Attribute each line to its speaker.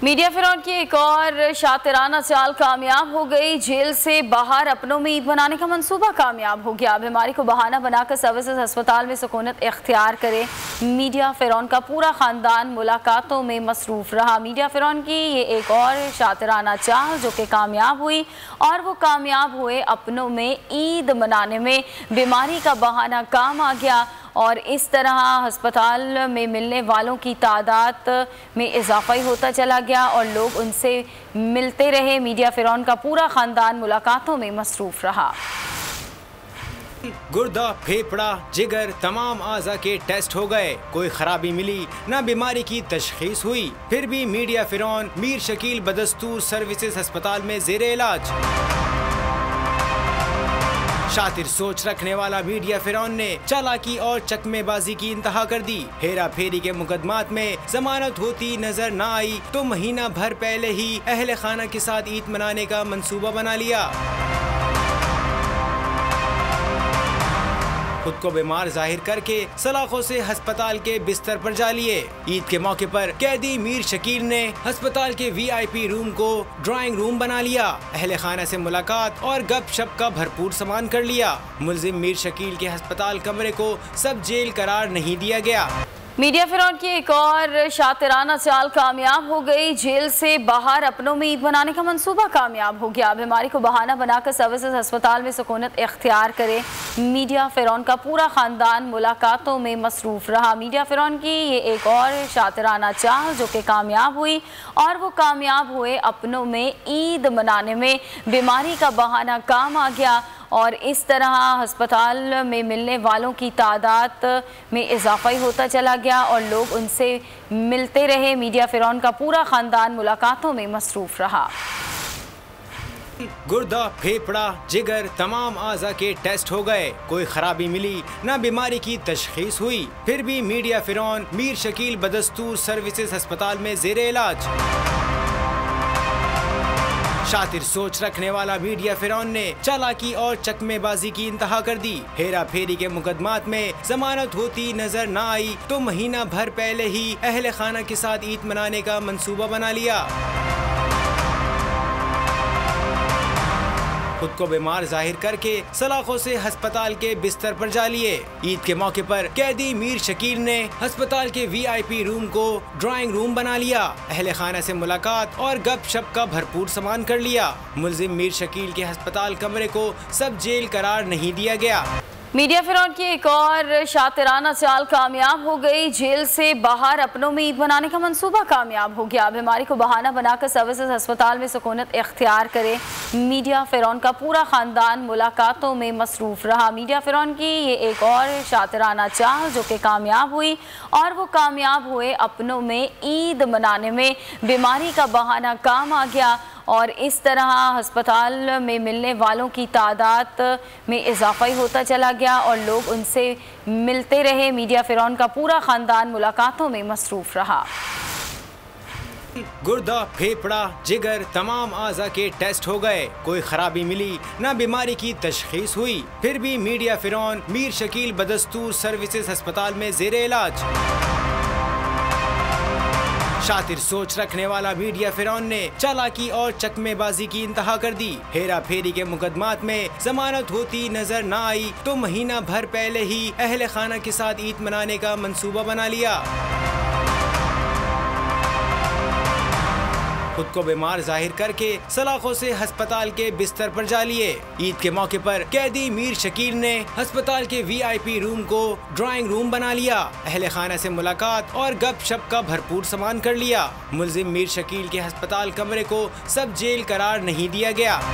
Speaker 1: Media फिरौन की एक और शातिराना चाल कामयाब हो गई। जेल से बाहर अपनों में ईद मनाने का मंसूबा कामयाब हो गया। बीमारी को बहाना बनाकर सर्विसेज अस्पताल में सुकूनत इख्तियार करे। मीडिया फिरौन का पूरा खानदान मुलाकातों में मसरूफ रहा। मीडिया फिरौन की ये एक और शातिराना चाल जो कि कामयाब हुई, और वो कामयाब हुए अपनों में ईद मनाने में। बीमारी का बहाना काम आ गया और इस तरह अस्पताल में मिलने वालों की तादाद में इजाफा ही होता चला गया और लोग उनसे मिलते रहे। मीडिया फिरौन का पूरा खानदान मुलाकातों में मसरूफ रहा।
Speaker 2: गुर्दा, फेफड़ा, जिगर तमाम आज़ा के टेस्ट हो गए, कोई खराबी मिली न बीमारी की तशखीस हुई। फिर भी मीडिया फिरौन मीर शकील बदस्तूर सर्विसेज अस्पताल में ज़ेरे इलाज। शातिर सोच रखने वाला मीडिया फिरौन ने चालाकी और चकमेबाजी की इंतहा कर दी। हेरा फेरी के मुकदमात में जमानत होती नजर न आई तो महीना भर पहले ही अहले खाना के साथ ईद मनाने का मंसूबा बना लिया। खुद को बीमार जाहिर करके सलाखों से अस्पताल के बिस्तर पर जा लिए। ईद के मौके पर कैदी मीर शकील ने अस्पताल के VIP रूम को ड्राइंग रूम बना लिया। अहले खाना से मुलाकात और गपशप का भरपूर सामान कर लिया। मुल्जिम मीर शकील के अस्पताल कमरे को सब जेल करार नहीं दिया गया।
Speaker 1: मीडिया फिरौन की एक और शातिराना चाल कामयाब हो गई। जेल से बाहर अपनों में ईद मनाने का मंसूबा कामयाब हो गया। बीमारी को बहाना बनाकर सर्विसेज अस्पताल में सुकूनत इख्तियार करे। मीडिया फिरौन का पूरा खानदान मुलाकातों में मसरूफ रहा। मीडिया फिरौन की ये एक और शातिराना चाल जो कि कामयाब हुई, और वो कामयाब हुए अपनों में ईद मनाने में। बीमारी का बहाना काम आ गया और इस तरह अस्पताल में मिलने वालों की तादाद में इजाफा ही होता चला गया और लोग उनसे मिलते रहे। मीडिया फिरौन का पूरा खानदान मुलाकातों में मसरूफ रहा।
Speaker 2: गुर्दा, फेफड़ा, जिगर तमाम आज़ा के टेस्ट हो गए, कोई खराबी मिली न बीमारी की तशखीस हुई। फिर भी मीडिया फिरौन मीर शकील बदस्तूर सर्विसेज अस्पताल में ज़ेरे इलाज। शातिर सोच रखने वाला मीडिया फिरौन ने चालाकी और चकमेबाजी की इंतहा कर दी। हेरा फेरी के मुकदमात में जमानत होती नजर न आई तो महीना भर पहले ही अहले खाना के साथ ईद मनाने का मंसूबा बना लिया। खुद को बीमार जाहिर करके सलाखों से अस्पताल के बिस्तर पर जा लिए। ईद के मौके पर कैदी मीर शकील ने अस्पताल के VIP रूम को ड्राइंग रूम बना लिया। अहले खाना से मुलाकात और गपशप का भरपूर सामान कर लिया। मुल्जिम मीर शकील के अस्पताल कमरे को सब जेल करार नहीं दिया गया।
Speaker 1: मीडिया फिरौन की एक और शातिराना चाल कामयाब हो गई। जेल से बाहर अपनों में ईद मनाने का मंसूबा कामयाब हो गया। बीमारी को बहाना बनाकर सर्विसेज अस्पताल में सुकूनत इख्तियार करे। मीडिया फिरौन का पूरा खानदान मुलाकातों में मसरूफ रहा। मीडिया फिरौन की ये एक और शातिराना चाल जो कि कामयाब हुई, और वो कामयाब हुए अपनों में ईद मनाने में। बीमारी का बहाना काम आ गया और इस तरह अस्पताल में मिलने वालों की तादाद में इजाफा ही होता चला गया और लोग उनसे मिलते रहे। मीडिया फिरौन का पूरा खानदान मुलाकातों में मसरूफ रहा।
Speaker 2: गुर्दा, फेफड़ा, जिगर तमाम आज़ा के टेस्ट हो गए, कोई खराबी मिली न बीमारी की तशखीस हुई। फिर भी मीडिया फिरौन मीर शकील बदस्तूर सर्विसेज अस्पताल में ज़ेरे इलाज। शातिर सोच रखने वाला मीडिया फिरौन ने चालाकी और चकमेबाजी की इंतहा कर दी। हेरा फेरी के मुकदमात में जमानत होती नजर न आई तो महीना भर पहले ही अहले खाना के साथ ईद मनाने का मंसूबा बना लिया। खुद को बीमार जाहिर करके सलाखों से अस्पताल के बिस्तर पर जा लिए। ईद के मौके पर कैदी मीर शकील ने अस्पताल के VIP रूम को ड्राइंग रूम बना लिया। अहले खाना से मुलाकात और गपशप का भरपूर सामान कर लिया। मुल्जिम मीर शकील के अस्पताल कमरे को सब जेल करार नहीं दिया गया।